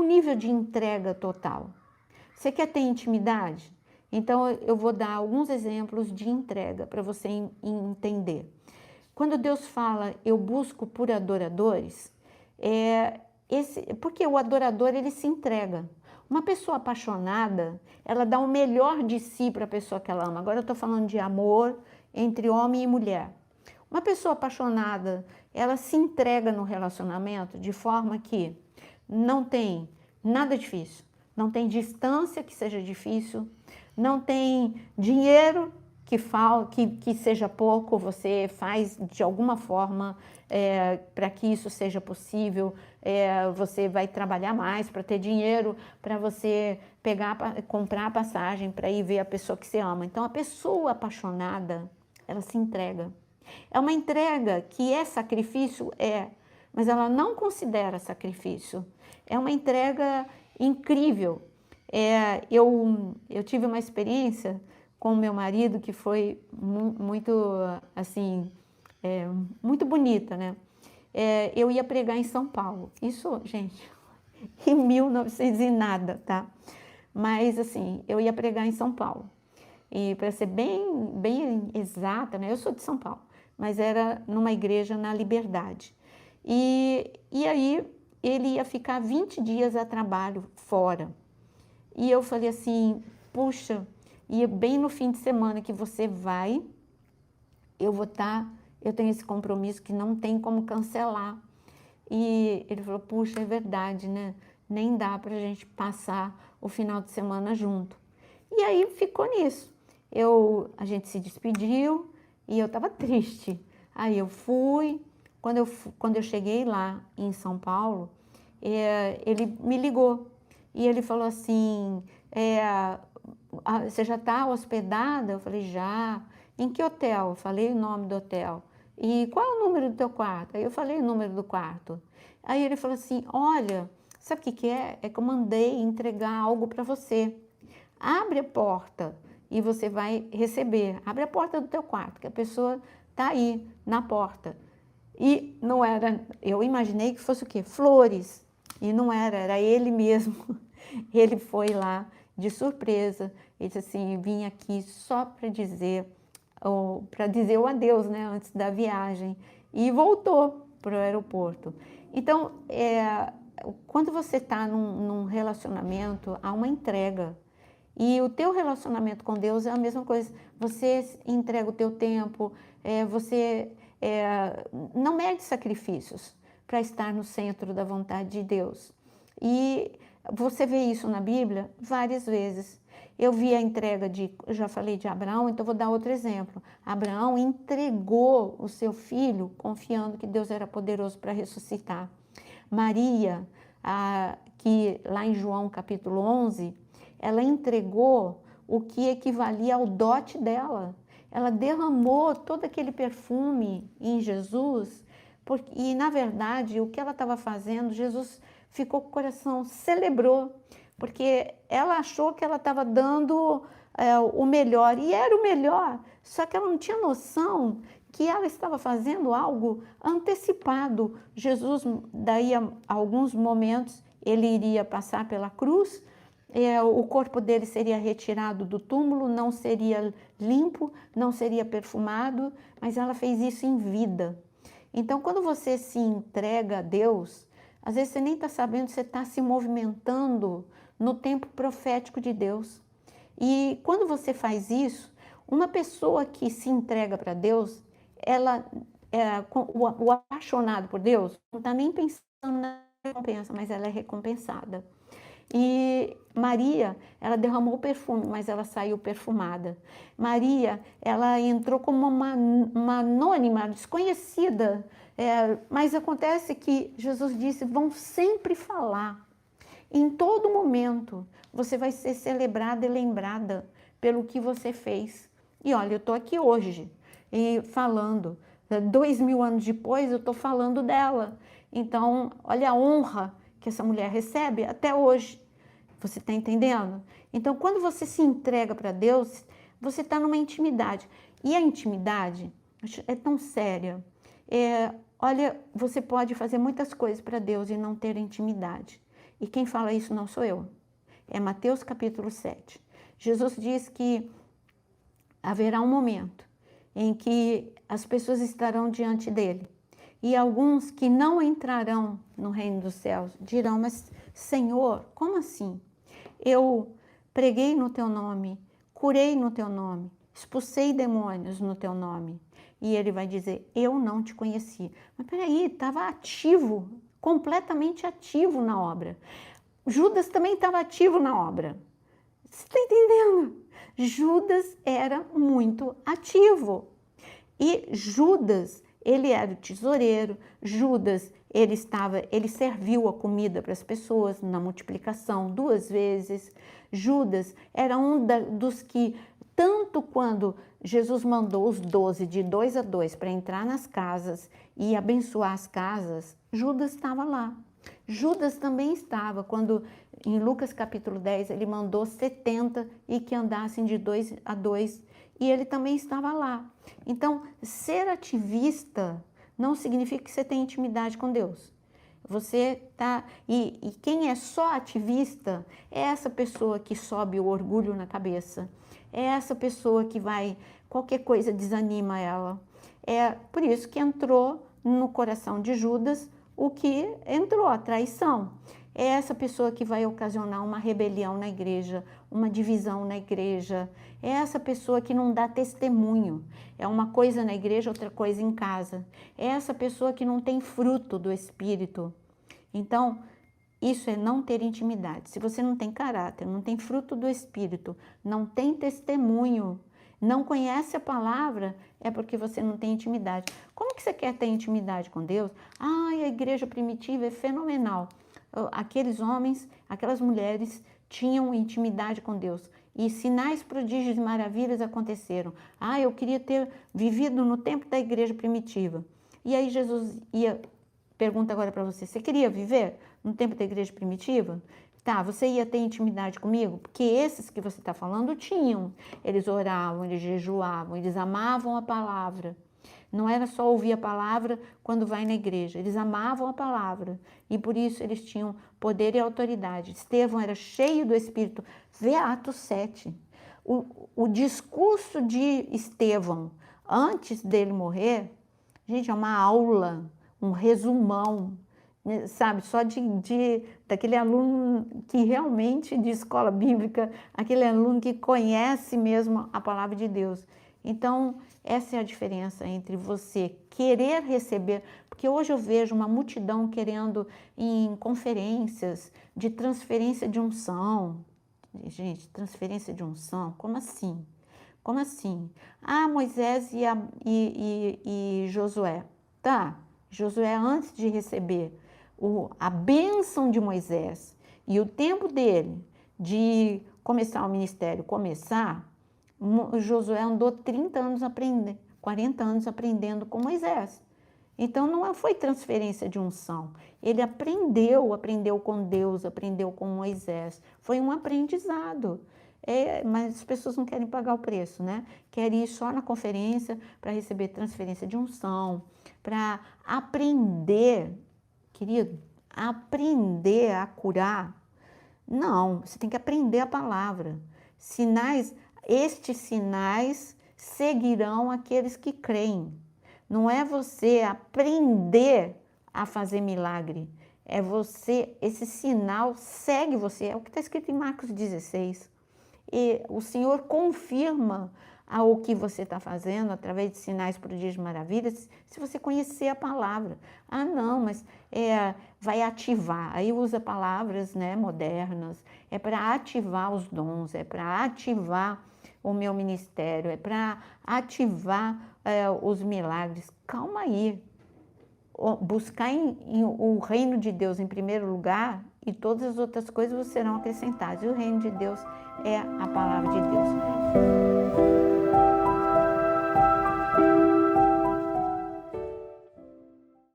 nível de entrega total. Você quer ter intimidade? Então eu vou dar alguns exemplos de entrega para você entender. Quando Deus fala, eu busco por adoradores, porque o adorador ele se entrega. Uma pessoa apaixonada, ela dá o melhor de si para a pessoa que ela ama. Agora eu estou falando de amor entre homem e mulher. Uma pessoa apaixonada, ela se entrega no relacionamento de forma que não tem nada difícil, não tem distância que seja difícil, não tem dinheiro que seja pouco, você faz de alguma forma para que isso seja possível, você vai trabalhar mais para ter dinheiro, para você comprar a passagem para ir ver a pessoa que você ama. Então a pessoa apaixonada, ela se entrega. É uma entrega que é sacrifício, mas ela não considera sacrifício. É uma entrega incrível. Eu tive uma experiência com o meu marido que foi muito, assim, muito bonita, né? Eu ia pregar em São Paulo. Isso, gente, em 1900 e nada, tá? Mas, assim, eu ia pregar em São Paulo. E para ser bem exata, né? Eu sou de São Paulo, mas era numa igreja na Liberdade. E aí ele ia ficar 20 dias a trabalho fora. E eu falei assim, puxa, e bem no fim de semana que você vai, eu tenho esse compromisso que não tem como cancelar. E ele falou, puxa, é verdade, né? Nem dá pra gente passar o final de semana junto. E aí ficou nisso. A gente se despediu e eu tava triste. Aí eu fui, quando eu cheguei lá em São Paulo, ele me ligou e ele falou assim, você já está hospedada? Eu falei, já. Em que hotel? Eu falei o nome do hotel. E qual é o número do teu quarto? Aí eu falei o número do quarto. Aí ele falou assim, olha, sabe o que que é? É que eu mandei entregar algo para você. Abre a porta e você vai receber. Abre a porta do teu quarto, que a pessoa está aí na porta. E não era, eu imaginei que fosse o quê? Flores. E não era ele mesmo. Ele foi lá de surpresa. Ele disse assim, vim aqui só para dizer o adeus, né, antes da viagem. E voltou para o aeroporto. Então, quando você está num relacionamento, há uma entrega. E o teu relacionamento com Deus é a mesma coisa. Você entrega o teu tempo, você não mede sacrifícios para estar no centro da vontade de Deus. E você vê isso na Bíblia várias vezes. Eu vi a entrega eu já falei de Abraão, então vou dar outro exemplo. Abraão entregou o seu filho confiando que Deus era poderoso para ressuscitar. Maria, que lá em João capítulo 11, ela entregou o que equivalia ao dote dela. Ela derramou todo aquele perfume em Jesus, e na verdade o que ela estava fazendo, Jesus ficou com o coração, celebrou, porque ela achou que ela estava dando o melhor, e era o melhor, só que ela não tinha noção que ela estava fazendo algo antecipado. Jesus, daí a alguns momentos, ele iria passar pela cruz, o corpo dele seria retirado do túmulo, não seria limpo, não seria perfumado, mas ela fez isso em vida. Então, quando você se entrega a Deus, às vezes você nem está sabendo, você está se movimentando no tempo profético de Deus. E quando você faz isso, uma pessoa que se entrega para Deus, o apaixonado por Deus, não está nem pensando na recompensa, mas ela é recompensada. E Maria, ela derramou o perfume, mas ela saiu perfumada. Maria, ela entrou como uma anônima, desconhecida, mas acontece que Jesus disse, vão sempre falar. Em todo momento, você vai ser celebrada e lembrada pelo que você fez. E olha, eu estou aqui hoje, falando, 2000 anos depois, eu estou falando dela. Então, olha a honra que essa mulher recebe até hoje. Você está entendendo? Então, quando você se entrega para Deus, você está numa intimidade. E a intimidade é tão séria. Olha, você pode fazer muitas coisas para Deus e não ter intimidade. E quem fala isso não sou eu. É Mateus capítulo 7. Jesus diz que haverá um momento em que as pessoas estarão diante dele. E alguns que não entrarão no reino dos céus dirão, mas Senhor, como assim? Eu preguei no teu nome, curei no teu nome, expulsei demônios no teu nome. E ele vai dizer, eu não te conheci. Mas peraí, estava ativo, completamente ativo na obra. Judas também estava ativo na obra. Você está entendendo? Judas era muito ativo. E Judas, ele era o tesoureiro. Judas, ele serviu a comida para as pessoas na multiplicação 2 vezes. Judas era dos que, tanto quando Jesus mandou os 12 de 2 a 2 para entrar nas casas e abençoar as casas, Judas estava lá. Judas também estava quando, em Lucas capítulo 10, ele mandou 70 e que andassem de 2 a 2, e ele também estava lá. Então, ser ativista não significa que você tem intimidade com Deus. Você tá e quem é só ativista é essa pessoa que sobe o orgulho na cabeça. É essa pessoa que qualquer coisa desanima ela. É por isso que entrou no coração de Judas o que entrou, a traição. É essa pessoa que vai ocasionar uma rebelião na igreja, uma divisão na igreja. É essa pessoa que não dá testemunho. É uma coisa na igreja, outra coisa em casa. É essa pessoa que não tem fruto do Espírito. Então, isso é não ter intimidade. Se você não tem caráter, não tem fruto do Espírito, não tem testemunho, não conhece a palavra, é porque você não tem intimidade. Como que você quer ter intimidade com Deus? A igreja primitiva é fenomenal. Aqueles homens, aquelas mulheres tinham intimidade com Deus. E sinais, prodígios e maravilhas aconteceram. Eu queria ter vivido no tempo da igreja primitiva. E aí Jesus pergunta agora para você, você queria viver no tempo da igreja primitiva? Tá, você ia ter intimidade comigo? Porque esses que você está falando tinham. Eles oravam, eles jejuavam, eles amavam a palavra. Não era só ouvir a palavra quando vai na igreja. Eles amavam a palavra. E por isso eles tinham poder e autoridade. Estevão era cheio do Espírito. Vê Atos 7. O discurso de Estevão, antes dele morrer, gente, é uma aula, um resumão, sabe, só daquele aluno que realmente de escola bíblica, aquele aluno que conhece mesmo a palavra de Deus. Então, essa é a diferença entre você querer receber, porque hoje eu vejo uma multidão querendo em conferências de transferência de unção. Gente, transferência de unção, como assim? Como assim? Moisés e Josué. Tá, Josué antes de receber a bênção de Moisés e o tempo dele de começar o ministério, Josué andou 30 anos aprendendo, 40 anos aprendendo com Moisés. Então não foi transferência de unção. Ele aprendeu com Deus, aprendeu com Moisés. Foi um aprendizado. Mas as pessoas não querem pagar o preço, né? Querem ir só na conferência para receber transferência de unção, para aprender, querido, aprender a curar. Não, você tem que aprender a palavra. Estes sinais seguirão aqueles que creem. Não é você aprender a fazer milagre, é esse sinal segue você, é o que está escrito em Marcos 16. E o Senhor confirma o que você está fazendo através de sinais, prodígios e maravilhas, se você conhecer a palavra. Não, mas vai ativar. Aí usa palavras, né, modernas. É para ativar os dons, é para ativar o meu ministério, é para ativar os milagres. Calma aí. Buscar o reino de Deus em primeiro lugar e todas as outras coisas serão acrescentadas. E o reino de Deus é a palavra de Deus.